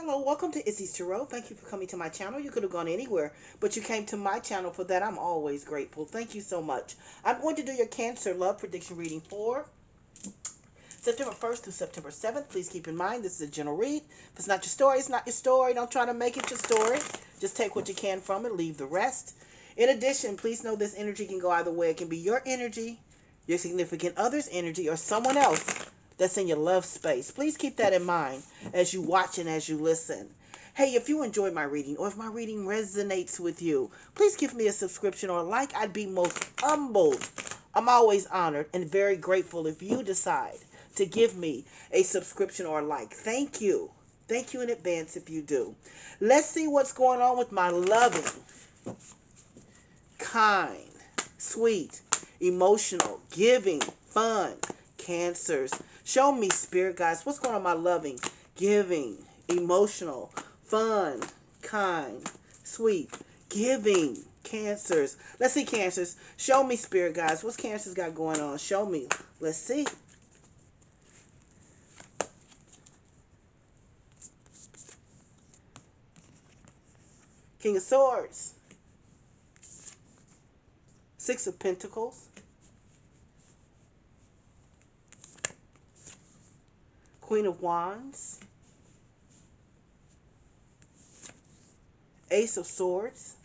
Hello, welcome to Izzy's Tarot. Thank you for coming to my channel. You could have gone anywhere, but you came to my channel. For that, I'm always grateful. Thank you so much. I'm going to do your Cancer love prediction reading for September 1st through September 7th. Please keep in mind, this is a general read. If it's not your story, it's not your story. Don't try to make it your story. Just take what you can from it, leave the rest. In addition, please know this energy can go either way. It can be your energy, your significant other's energy, or someone else that's in your love space. Please keep that in mind as you watch and as you listen. Hey, if you enjoyed my reading or if my reading resonates with you, please give me a subscription or a like. I'd be most humbled. I'm always honored and very grateful if you decide to give me a subscription or a like. Thank you. Thank you in advance if you do. Let's see what's going on with my loving, kind, sweet, emotional, giving, fun Cancers. Show me, spirit guys, what's going on with my loving, giving, emotional, fun, kind, sweet, giving Cancers. Let's see, Cancers. Show me, spirit guys, what's Cancers got going on? Show me. Let's see. King of Swords, Six of Pentacles, Queen of Wands, Ace of Swords,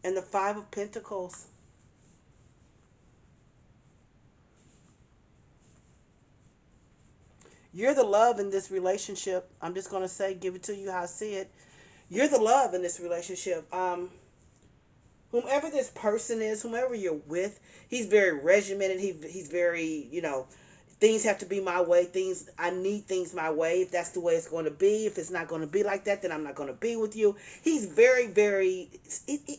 and the Five of Pentacles. You're the love in this relationship. I'm just going to say, give it to you how I see it. You're the love in this relationship. Whomever this person is, whomever you're with, he's very regimented. He's very, things have to be my way. I need things my way. If that's the way it's going to be. If it's not going to be like that, then I'm not going to be with you. He's very, very,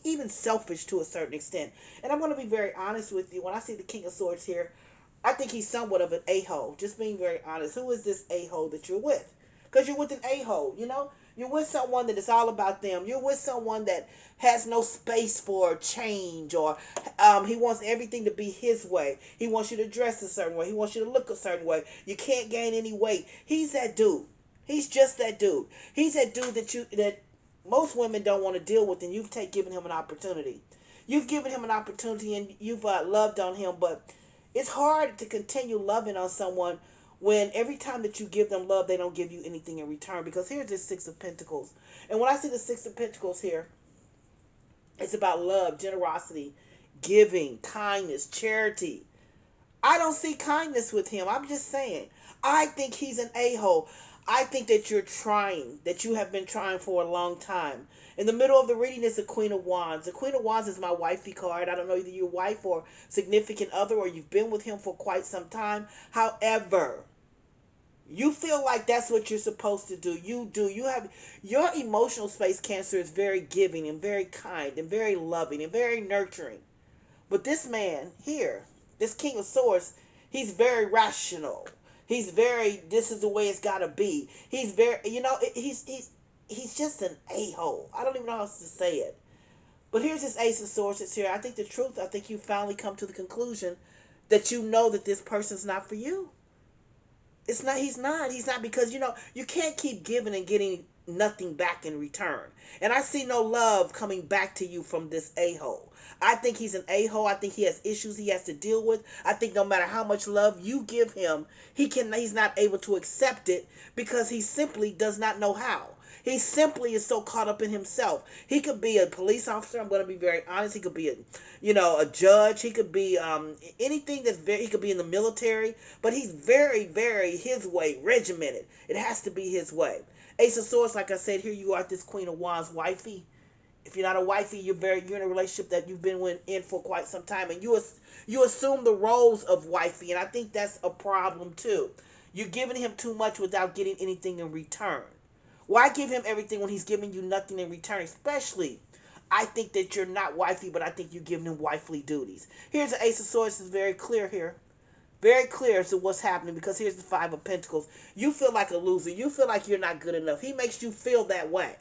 even selfish to a certain extent. And I'm going to be very honest with you. When I see the King of Swords here, I think he's somewhat of an a-hole. Just being very honest. Who is this a-hole that you're with? Because you're with an a-hole, You're with someone that is all about them. You're with someone that has no space for change, or he wants everything to be his way. He wants you to dress a certain way. He wants you to look a certain way. You can't gain any weight. He's that dude. He's just that dude. He's that dude that most women don't want to deal with, and you've given him an opportunity. You've given him an opportunity, and you've loved on him, but it's hard to continue loving on someone when every time that you give them love, they don't give you anything in return. Because here's this Six of Pentacles. And when I see the Six of Pentacles here, it's about love, generosity, giving, kindness, charity. I don't see kindness with him. I'm just saying. I think he's an a-hole. I think that you're trying, that you have been trying for a long time. In the middle of the reading is the Queen of Wands. The Queen of Wands is my wifey card. I don't know, either your wife or significant other, or you've been with him for quite some time. However, you feel like that's what you're supposed to do. You do. You have your emotional space, Cancer, is very giving and very kind and very loving and very nurturing. But this man here, this King of Swords, he's very rational. He's very, this is the way it's got to be. He's very, he's just an a-hole. I don't even know how else to say it. But here's this Ace of Swords that's here. I think the truth, I think you finally come to the conclusion that you know that this person's not for you. It's not, he's not, because, you can't keep giving and getting nothing back in return. And I see no love coming back to you from this a-hole. I think he's an a-hole. I think he has issues he has to deal with. I think no matter how much love you give him, he's not able to accept it because he simply does not know how. He simply is so caught up in himself. He could be a police officer. I'm going to be very honest. He could be a judge. He could be anything he could be in the military. But he's very, very his way, regimented. It has to be his way. Ace of Swords, like I said, here you are, this Queen of Wands wifey. If you're not a wifey, you're in a relationship that you've been in for quite some time, and you assume the roles of wifey, and I think that's a problem too. You're giving him too much without getting anything in return. Why give him everything when he's giving you nothing in return? Especially, I think that you're not wifey, but I think you're giving him wifely duties. Here's the Ace of Swords. It's very clear here. Very clear as to what's happening, because here's the Five of Pentacles. You feel like a loser. You feel like you're not good enough. He makes you feel that way.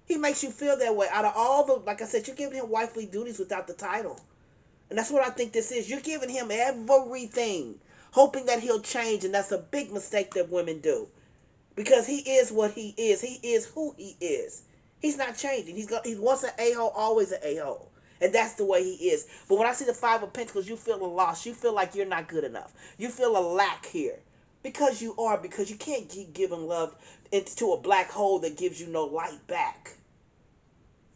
He makes you feel that way. Out of all the, like I said, you're giving him wifely duties without the title. And that's what I think this is. You're giving him everything, hoping that he'll change, and that's a big mistake that women do. because he is what he is. He is who he is. He's not changing. He once an a-hole, always an a-hole. And that's the way he is. But when I see the Five of Pentacles, you feel a loss. You feel like you're not good enough. You feel a lack here. Because you are. Because you can't keep giving love into a black hole that gives you no light back.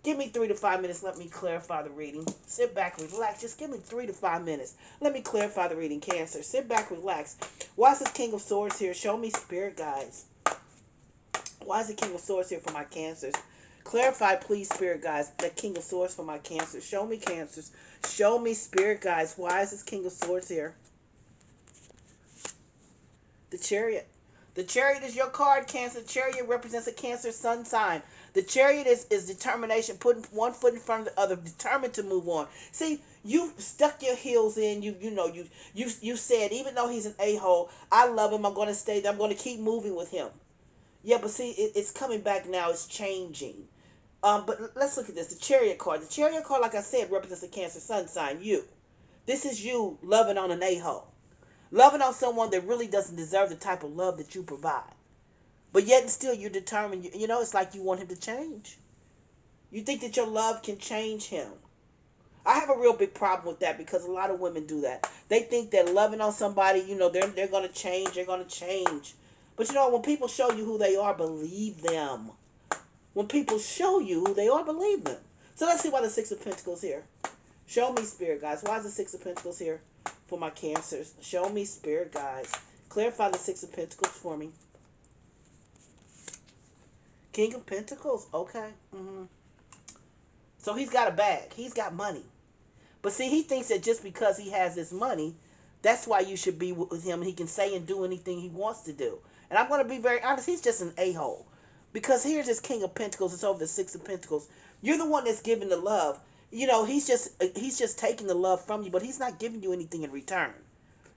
Give me 3 to 5 minutes. Let me clarify the reading. Sit back, relax. Just give me 3 to 5 minutes. Let me clarify the reading, Cancer. Sit back, relax. Why is this King of Swords here? Show me, Spirit guides. Why is the King of Swords here for my Cancers? Clarify, please, Spirit guides. The King of Swords for my Cancers. Show me, Cancers. Show me, Spirit guides. Why is this King of Swords here? The Chariot. The Chariot is your card, Cancer. The Chariot represents a Cancer sun sign. The Chariot is determination, putting one foot in front of the other, determined to move on. See, you stuck your heels in. You said, even though he's an a-hole, I love him. I'm going to stay there. I'm going to keep moving with him. Yeah, but see, it's coming back now. It's changing. But let's look at this. The Chariot card. The Chariot card, like I said, represents a Cancer sun sign. You. This is you loving on an a-hole. Loving on someone that really doesn't deserve the type of love that you provide. But yet and still you're determined. It's like you want him to change. You think that your love can change him. I have a real big problem with that because a lot of women do that. They think that loving on somebody, they're going to change. They're going to change. But when people show you who they are, believe them. When people show you who they are, believe them. So let's see why the Six of Pentacles here. Show me, Spirit guys. Why is the Six of Pentacles here for my Cancers? Show me, Spirit guys. Clarify the Six of Pentacles for me. King of Pentacles. Okay. So he's got a bag. He's got money. But see, he thinks that just because he has this money, that's why you should be with him. And he can say and do anything he wants to do. And I'm going to be very honest. He's just an a-hole. Because here's this King of Pentacles. It's over the Six of Pentacles. You're the one that's giving the love. He's just taking the love from you, but he's not giving you anything in return.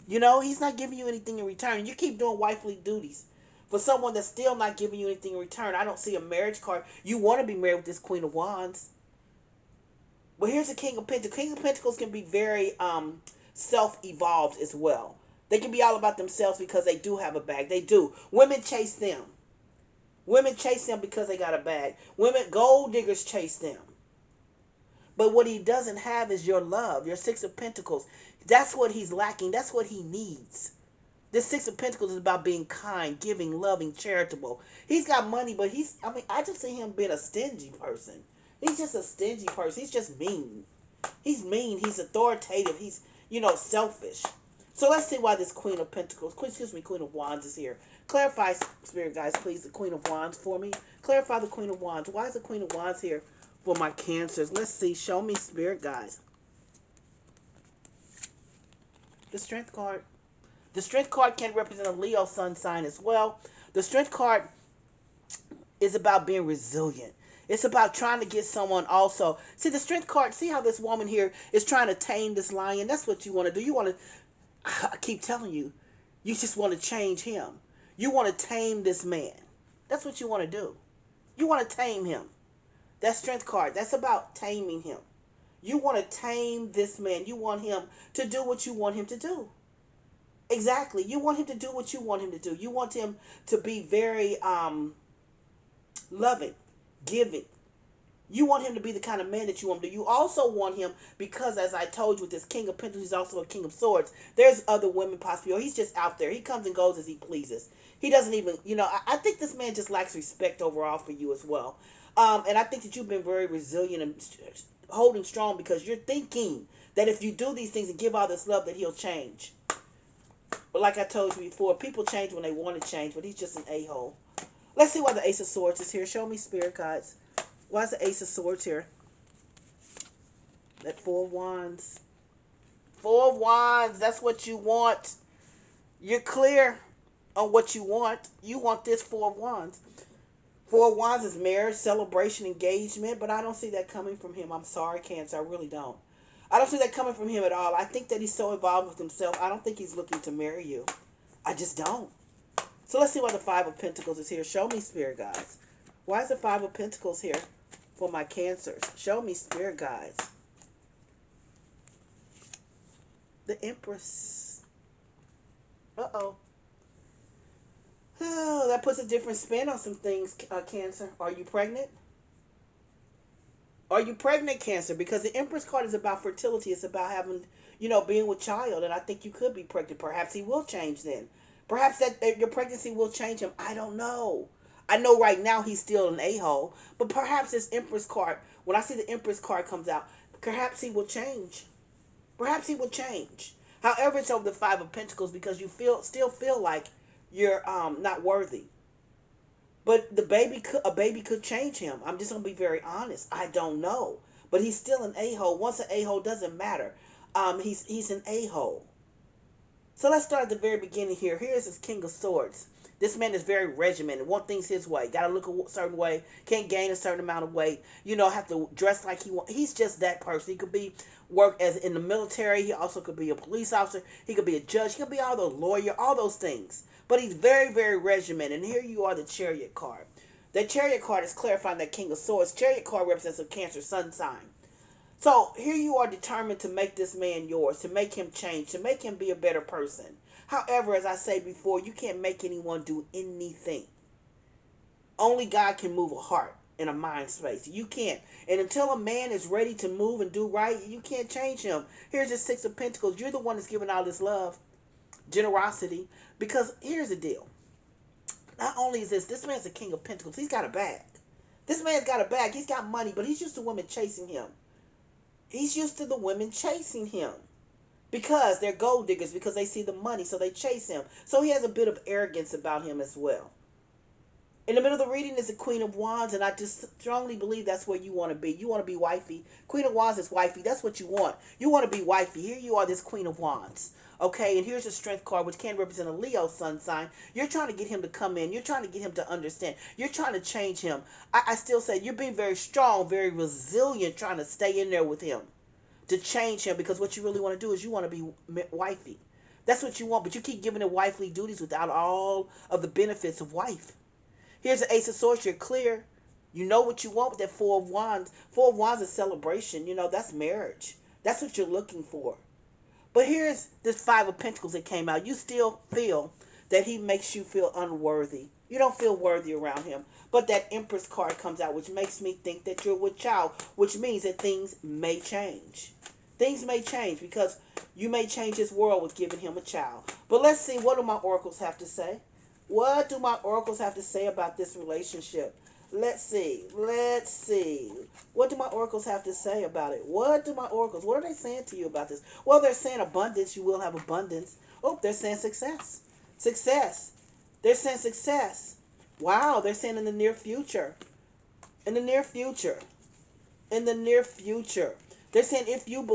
He's not giving you anything in return. You keep doing wifely duties for someone that's still not giving you anything in return. I don't see a marriage card. You want to be married with this Queen of Wands. But here's the King of Pentacles. King of Pentacles can be very self-evolved as well. They can be all about themselves because they do have a bag. They do. Women chase them. Women chase them because they got a bag. Gold diggers chase them. But what he doesn't have is your love, your Six of Pentacles. That's what he's lacking. That's what he needs. This Six of Pentacles is about being kind, giving, loving, charitable. He's got money, but I just see him being a stingy person. He's just a stingy person. He's just mean. He's mean. He's authoritative. He's, selfish. So let's see why this Queen of Pentacles, Queen of Wands is here. Clarify, Spirit guys, please, the Queen of Wands for me. Clarify the Queen of Wands. Why is the Queen of Wands here for my Cancers? Let's see. Show me, Spirit guys. The Strength card. The Strength card can represent a Leo sun sign as well. The Strength card is about being resilient. It's about trying to get someone also. See, the Strength card, see how this woman here is trying to tame this lion? That's what you want to do. You want to, I keep telling you, you just want to change him. You want to tame this man. That's what you want to do. You want to tame him. That Strength card, that's about taming him. You want to tame this man. You want him to do what you want him to do. Exactly. You want him to do what you want him to do. You want him to be very loving, giving. You want him to be the kind of man that you want him to. You also want him because, as I told you, with this King of Pentacles, he's also a King of Swords. There's other women possibly, or he's just out there. He comes and goes as he pleases. He doesn't even, I think this man just lacks respect overall for you as well. And I think that you've been very resilient and holding strong because you're thinking that if you do these things and give all this love that he'll change. But like I told you before, people change when they want to change, but he's just an a-hole. Let's see why the Ace of Swords is here. Show me, Spirit guides. Why is the Ace of Swords here? That Four of Wands. Four of Wands, that's what you want. You're clear on what you want. You want this Four of Wands. Four of Wands is marriage, celebration, engagement, but I don't see that coming from him. I'm sorry, Cancer, I really don't. I don't see that coming from him at all. I think that he's so involved with himself. I don't think he's looking to marry you. I just don't. So let's see why the Five of Pentacles is here. Show me, Spirit guides. Why is the Five of Pentacles here for my Cancers? Show me, Spirit guides. The Empress. Uh-oh. Oh, that puts a different spin on some things, Cancer. Are you pregnant? Are you pregnant, Cancer? Because the Empress card is about fertility. It's about having, being with child. And I think you could be pregnant. Perhaps he will change then. Perhaps that your pregnancy will change him. I don't know. I know right now he's still an a-hole. But perhaps this Empress card, when I see the Empress card comes out, perhaps he will change. Perhaps he will change. However, it's over the Five of Pentacles because you still feel like you're not worthy. But a baby could change him. I'm just gonna be very honest. I don't know, but he's still an a-hole. Once an a-hole, doesn't matter. He's an a-hole. So let's start at the very beginning here. Here's his King of Swords. This man is very regimented. Want things his way. Got to look a certain way. Can't gain a certain amount of weight. Have to dress like he wants. He's just that person. He could work as in the military. He also could be a police officer. He could be a judge. He could be all the lawyer. All those things. But he's very, very regimented. And here you are, the Chariot card. The Chariot card is clarifying that King of Swords. Chariot card represents a Cancer sun sign. So here you are determined to make this man yours, to make him change, to make him be a better person. However, as I say before, you can't make anyone do anything. Only God can move a heart and a mind space. You can't. And until a man is ready to move and do right, you can't change him. Here's the Six of Pentacles. You're the one that's giving all this love, generosity. Because here's the deal. Not only is this man's a King of Pentacles. He's got a bag. This man's got a bag. He's got money, but he's used to women chasing him. He's used to the women chasing him because they're gold diggers, because they see the money, so they chase him. So he has a bit of arrogance about him as well. In the middle of the reading is the Queen of Wands, and I just strongly believe that's where you want to be. You want to be wifey. Queen of Wands is wifey. That's what you want. You want to be wifey. Here you are, this Queen of Wands. Okay, and here's a Strength card, which can represent a Leo sun sign. You're trying to get him to come in. You're trying to get him to understand. You're trying to change him. I still say you're being very strong, very resilient, trying to stay in there with him, to change him, because what you really want to do is you want to be wifey. That's what you want, but you keep giving him wifely duties without all of the benefits of wife. Here's the Ace of Swords. You're clear. You know what you want with that Four of Wands. Four of Wands is celebration. That's marriage. That's what you're looking for. But here's this Five of Pentacles that came out. You still feel that he makes you feel unworthy. You don't feel worthy around him. But that Empress card comes out, which makes me think that you're with child, which means that things may change. Things may change because you may change his world with giving him a child. But let's see, what do my oracles have to say? What do my oracles have to say about this relationship? Let's see. Let's see. What do my oracles have to say about it? What are they saying to you about this? Well, they're saying abundance. You will have abundance. Oh, they're saying success. Success. They're saying success. Wow, they're saying in the near future. In the near future. In the near future. They're saying if you believe.